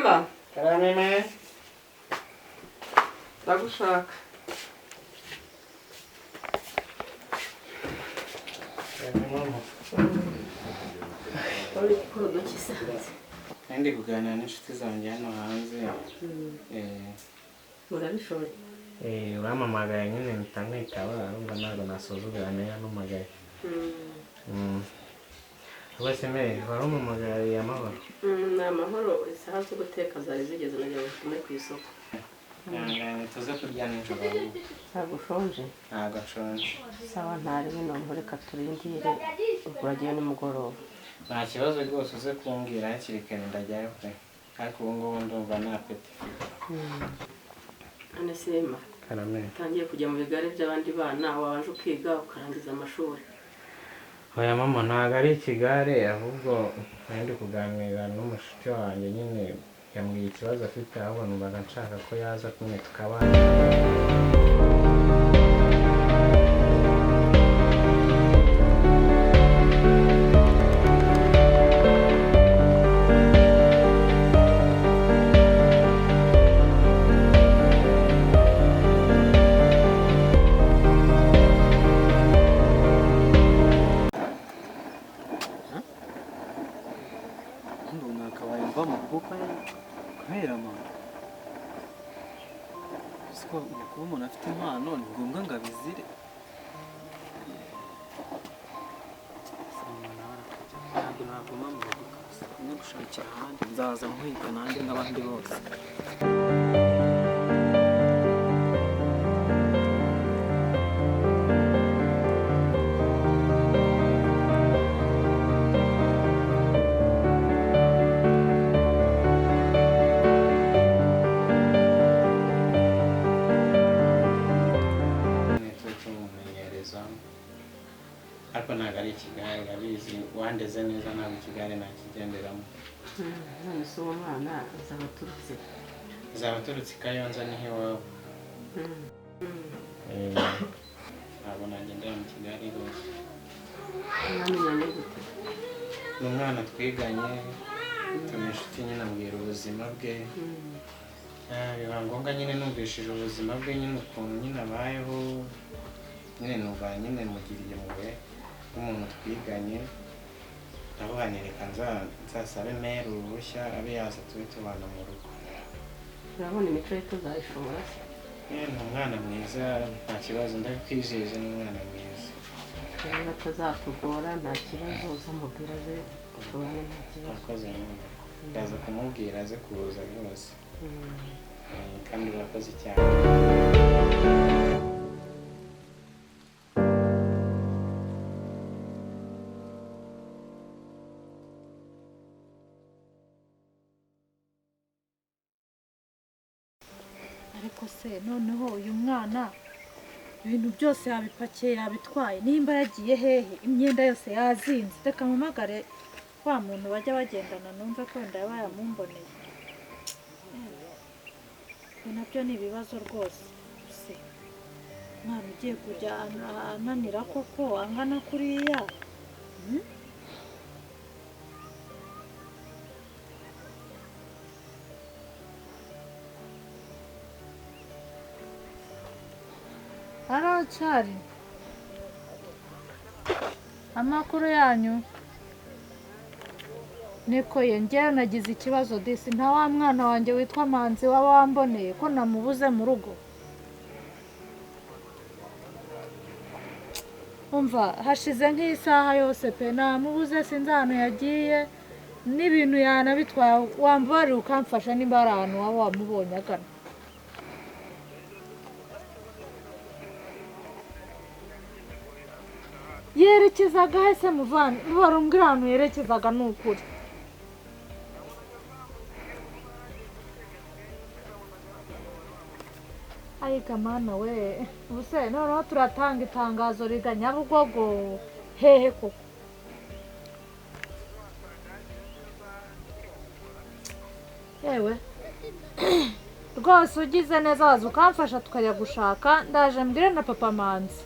Rwema. Karame. Ndagushaka. Uri kuruduki sanze. Ndi kuganira n'inshuti zanjye hano hanze. Urabishoboye. Uramamagaye nyine mpitamo urumva ntabwo nasuzugura neza n'umagaye. Wese me waramamagaye amahoro. Ni amahoro isaha zo guteka zari zigeze najya gutumwe ku isoko. Tuze kurya nijoro. Ntabwo ushonje? Ntabwo nshonje. Sawa ntari bino reka turindire uragiye nimugoroba. Nta kibazo rwose uze kumbwira hakiri kare ndajyayo pe. Ariko ubu ngubu ndumva nta peti. Ane sema. Karame. Tangiye kujya mu bigare by'abandi bana wabanje ukiga ukarangiza amashuri. Oya mama ntabwo ari ikigare ahubwo ndi kuganira n'umushuti wanjye nyine yambwiye ikibazo afite ahubwo numvaga nshaka ko yaza kumwe tukabana. Kuba umuntu afite impano ni ngombwa ngo abizire. Ntabwo mpamvu no gushakira ahandi nzaza nkwiga nanjye nk'abandi bose. Ariko ntabwo ari ikigare urabizi wandeze neza ntabwo ikigare nakigenderamo. None se uwo mwana azaba aturutse i Kayonza niho iwawe. Ntabwo nagendera mu kigare rwose. Mwamenyanye gute? Ni umwana twiganye turi inshuti nyine ambwira ubuzima bwe. Biba ngombwa nyine numvishije ubuzima bwe nyine ukuntu nyine abayeho nyine numva nyine mugiriye impuhwe nk'umuntu twiganye ndavuga reka nzasabe mere uruhushya abe yaza tube tubana mu rugo. Urabona imico ye tuzayishobora se? Ni umwana mwiza nta kibazo ndakwijeje ni umwana mwiza. Rero atazatugora nta kibazo uzamubwira aze tubane nta kibazo. Urakoze nyine ndaza kumubwira aze kuza rwose. Kandi urakoze cyane. Ariko se noneho uyu mwana ibintu byose yabipakiye yabitwaye nimba yagiye hehe imyenda yose yazinze reka mpamagare wa muntu bajya bagendana numva ko wenda yaba yamumboneye. Nabyo ni ibibazo rwose se mwana ugiye kujya ananira koko angana kuriya. Aracyari amakuru yanyu niko ye njyewe nagize ikibazo disi nta wa mwana wanjye witwa Manzi waba wamboneye ko namubuze mu rugo. Umva hashize nk'isaha yose pe namubuze sinzi ahantu yagiye n'ibintu yanabitwaye wambarira ukamfasha nimba ari ahantu waba wamubonye agana. Yerekezaga hese muvana barumbwira ahantu yerekezaga ni ukuri. Ariko mana we ubuse noneho turatanga itangazo riga Nyabugogo hehe koko. Yewe rwose ugize neza waza ukamfasha tukajya gushaka ndaje mbwire na papa Manzi.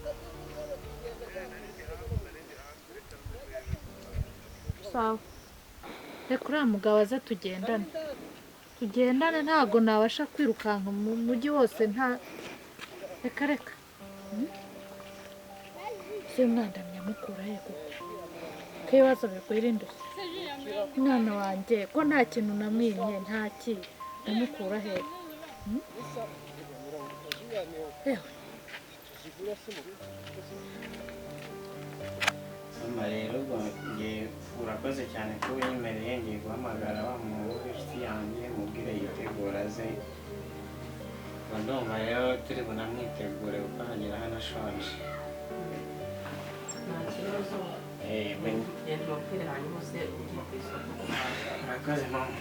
Sawa reka uriya mugabo aze tugendane. tugendane ntabwo nabasha kwirukanka mu mujyi wose nta reka reka se umwana nyamukura he koko ko ibibazo bigwira indushyi umwana wanjye ko nta kintu namwimye nta kintu ndamukura he yewe mama rero ubwo urakoze cyane ko winyemereye ngiye guhamagara wa muntu w'inshuti yanjye mubwire yitegura aze ngo ndumva rero turi bunamwitegure kuko hagera hano ashonje nta kibazo genda umubwire hanyuma se ugiye ku isoko guhaha. urakoze mama.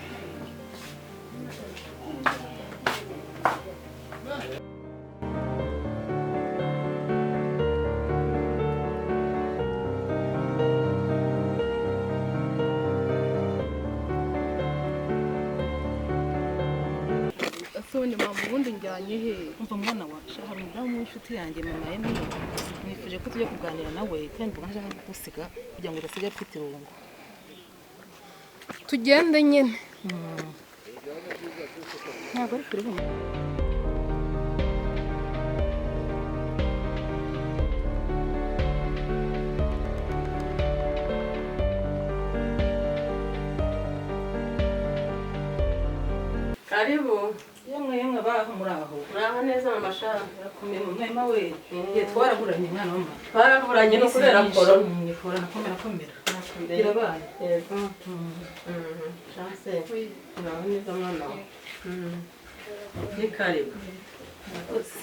Soni mama ubundi njyanye he umva mwana wacu hari umudamu w'inshuti yanjye mama Emi nifuje ko tujya kuganira nawe kandi mbona nshaka kugusiga kugira ngo udasiga afite irungu tugende nyine ntabwo ari kuri bumwe Karibu. yemwe baho muri aho Muraho neza mama shaka. urakomeye mu mpema we igihe twaraguranye mwana w'ama Twaraburanye no kubera korona. nifura komera Nakubwiye. birabaye Yego. Chance. Muraho neza mwana wa. Ni karibu. murakoze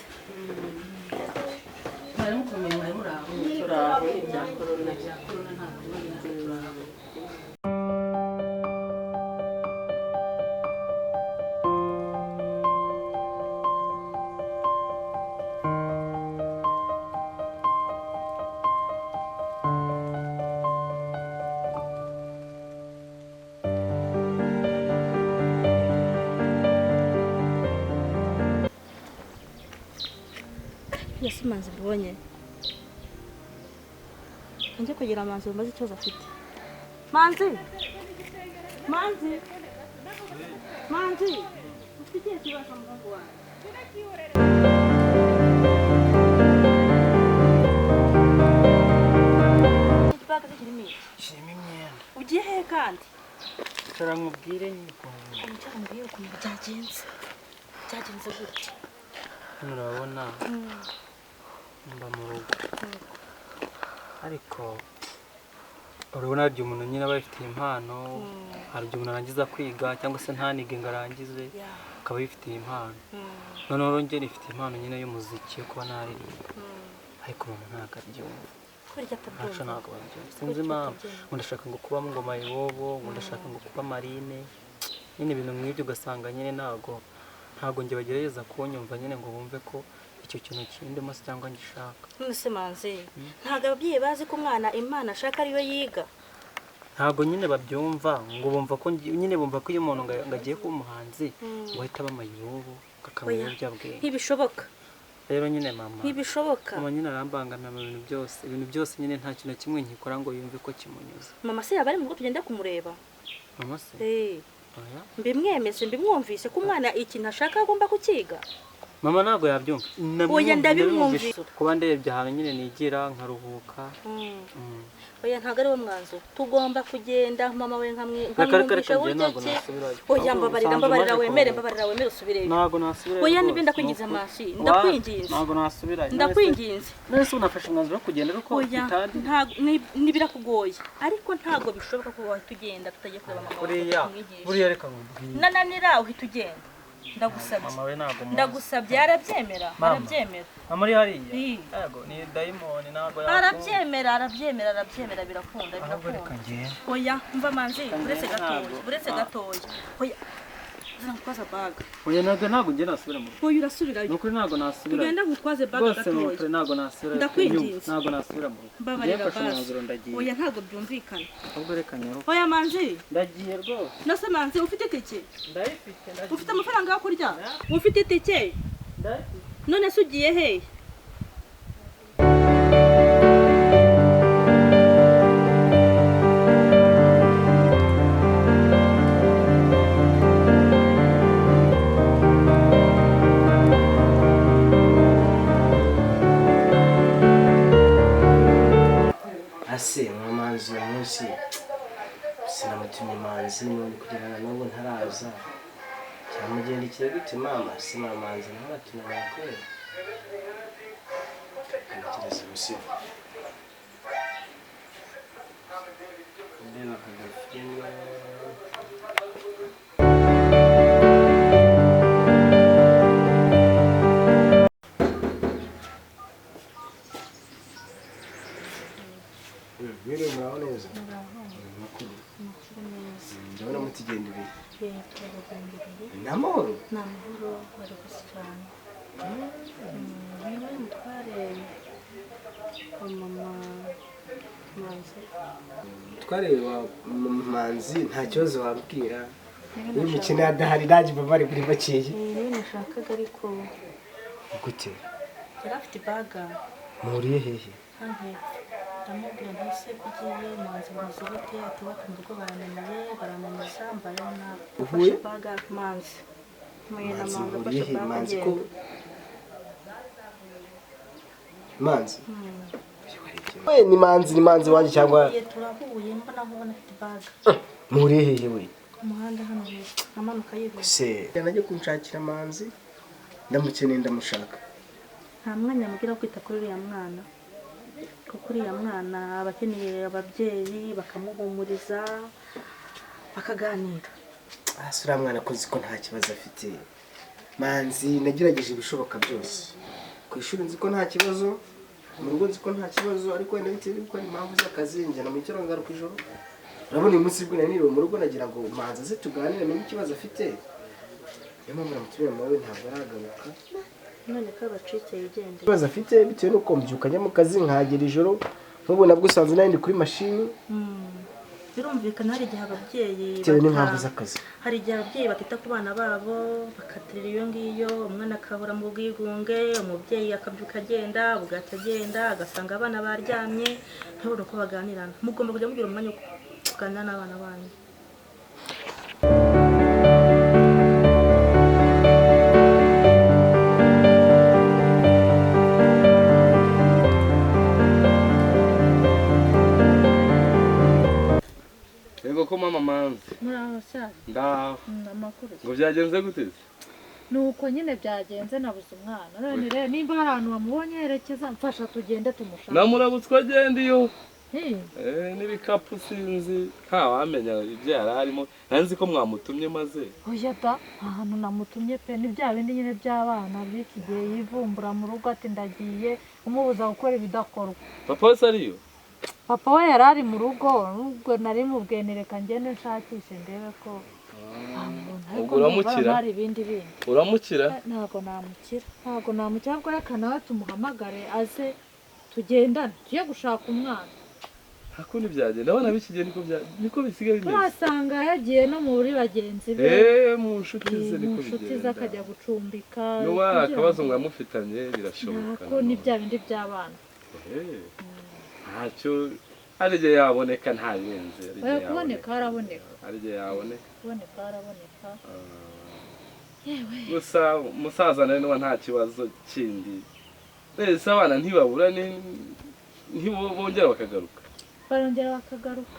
mwari mukomeye mwari muri aho Turaho ibya korona. bya korona ntabwo bibaza turaho Yesu manzi mbonye njye kugira manzi mbaze ikibazo afite manzi manzi manzi ufite ikibazo mugongo wawe ikibazo kirimo iki shima imyenda ugiye he kandi nshobora nkubwire nyiko umucyara mbwiye ukuntu byagenze gutya hano urabona mba mu rugo ariko urabona hari igihe umuntu nyine aba yifitiye impano hari igihe umuntu arangiza kwiga cyangwa se ntanige ngo arangize akaba yifitiye impano noneho rongera nifitiye impano nyine y'umuziki yo kuba naririmba ariko umuntu ntabwo abyumva kurya ntaco atabyumva ntabwo babyumva sinzi impamvu ngo ndashaka ngo kuba ngoma iwobo ngo ndashaka ngo kuba marine nyine ibintu nk'ibyo ugasanga nyine ntabwo njye bagerageza kunyumva nyine ngo bumve ko icyo kintu kindimo se cyangwa ngishaka none se manzi ntabwo ababyeyi bazi ko umwana imana ashaka ariyo yiga ntabwo nyine babyumva ngo bumva ko nyine bumva ko iyo umuntu ngo agiye kuba umuhanzi ngo ahita aba mayibobo akanywa ibiyobyabwenge ntibishoboka rero nyine mama ntibishoboka mama nyine arambangamira mu bintu byose nyine nta kintu na kimwe nkikora ngo yumve ko kimunyuze mama se yaba ari mu rugo tugenda kumureba mama se oya mbimwemeze mbimwumvise ko umwana ikintu ashaka agomba kukiga mama ntabwo yabyumva Oya, ndabimwumvise. kuba ndebye ahantu nyine nigira nkaruhuka oya ntabwo ari wo mwanzuro tugomba kugenda mama we reka nkamwumvisha njye ntabwo buryo ki nasubirayo oya mbabarira wemere usubireyo ntabwo nasubirayo oya rwose. nibi ndakwingiza amashi ndakwinginze ntabwo nasubirayo ndakwinginze none se unafashe umwanzuro wo kugenda ariko oya bitandi ntibirakugoye ariko ntabwo bishoboka ko wahita ugenda tutagiye kureba mama wawe buriya reka nkubwire nananira uhita ugenda ndagusabye mama we ntabwo muzi. ndagusabye arabyemera Mama. arabyemera mama uri hariya Ii. yego ni dayimoni ntabwo arabyemera birakunda ahubwo reka ngende oya mva manzi buretse gatoya Ntabwo. buretse gatoya oya zana nkutwaza baga oya ntabwo njye nasubira mu rugo oya urasubirayo ni ukuri ntabwo nasubira tugenda nkutwaze baga rwose ni gatoya ukuri ntabwo nasubira Ndakwinginze. ntabwo nasubira mu rugo mbabarira Njye mfashe basi umwanzuro ndagiye oya ntabwo byumvikana ahubwo reka nyaruke oya manzi ndagiye rwose nose manzi ufite itike ndayifite ufite amafaranga yo kurya ufite itike ndayifite none se ugiye hehe ase Manzi uyu munsi sinamutumye Manzi n'undi kugirana n'ubu ntaraza cyamugendekeye gute mama se Manzi ntaratumye kweli ntekereza gusa ndeba kagafilime Mwiriwe muraho neza makuru ndabona mutigendereye ni amahoro bari gusa cyane niba mutware wa mama Manzi twareba Manzi nta kibazo wabwira iyo imikino yadahari nanjye mba bari kuri bakeya niba nashakaga ariko gute yari afite ibaga muriye hehe hano ndamubwira ntise ko ugiye Manzi mbaza gute ati wakumva ko barananiza mbayeho nabi ufashe ibaga Manzi muye na Manzi ufashe ibaga Manzi ko Manzi ni Manzi wanjye cyangwa turahuye mbona nkubona afite ibaga muriye hehe we umuhanda hano hepfo amanuka yihuta se najye kunshakira Manzi ndamukeneye ndamushaka nta mwanya mubwira kwita kuri uriya mwana kuko uriya mwana aba akeneye ababyeyi bakamuhumuriza bakaganira uriya mwana akoze ko nta kibazo afite Manzi nagerageje ibishoboka byose ku ishuri nzi ko nta kibazo mu rugo nzi ko nta kibazo ariko wenda bitewe n'uko ari impamvu z'akazi njyana mu cyaro ngaruka ijoro urabona uyu munsi bwo naniriwe mu rugo nagira ngo Manzi aze tuganire menye ikibazo afite niyo mpamvu namutumira mawe ntabwo aragaruka none ko abacike yigendera ikibazo afite bitewe n'uko mbyuka njya mu kazi nkagera ijoro nk'ubu nabwo usanze nari ndi kuri mashini birumvikana hari igihe ababyeyi bitewe n'impamvu z'akazi hari igihe ababyeyi bakita ku bana babo bakatirira iyo ngiyo umwana akabura mu bwigunge umubyeyi akabyuka agenda bugacya agenda agasanga abana baryamye ntibure uko baganirana mugomba kujya mugira umwanya wo kuganira n'abana banyu ko mama Manzi muraho cyane ndaho amakuru ngo byagenze gute nuko nyine byagenze nabuze umwana none rero nimba hari ahantu wamubonye yerekeza mfasha tugende tumushaka namurabutswe agenda iyo n'ibikapu sinzi ntawamenya ibyo yari arimo nzi ko mwamutumye maze oya da ahantu namutumye pe ni bya bindi nyine by'abana b'iki gihe yivumbura mu rugo ati ndagiye umubuza gukora ibidakorwa papa wese ariyo papa we yari ari mu rugo nubwo nari mubwiye reka ngende nshakishe ndebe ko ubwo uramukira uramukira ntabwo namukira ngo reka nawe tumuhamagare aze tugendane tujye gushaka umwana hako ntibyagenda abana b'iki gihe niko bisigaye bimeze wasanga yagiye no muri bagenzi be mu nshuti ze niko bigenda akajya gucumbika n'uwa akabazo mwamufitanye birashoboka ko ni bya bindi by'abana ntacyo hari igihe yaboneka nta birenze kuboneka haraboneka hari igihe yaboneka kuboneka haraboneka gusa umusaza nawe n'uwa nta kibazo kindi mbese abana ntibabura ntibongera bakagaruka barongera bakagaruka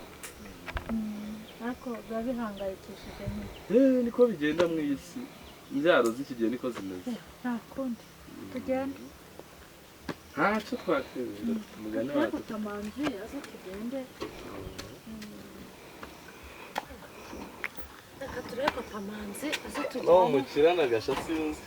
ariko biba bihangayikishije nyine niko bigenda mu isi imbyaro z'iki gihe niko zimeze nta kundi tugende ntacyo twakwemera umugani wacu Manzi aze tugende reka turebe papa Manzi aze tugende no mukirana gasha sinzi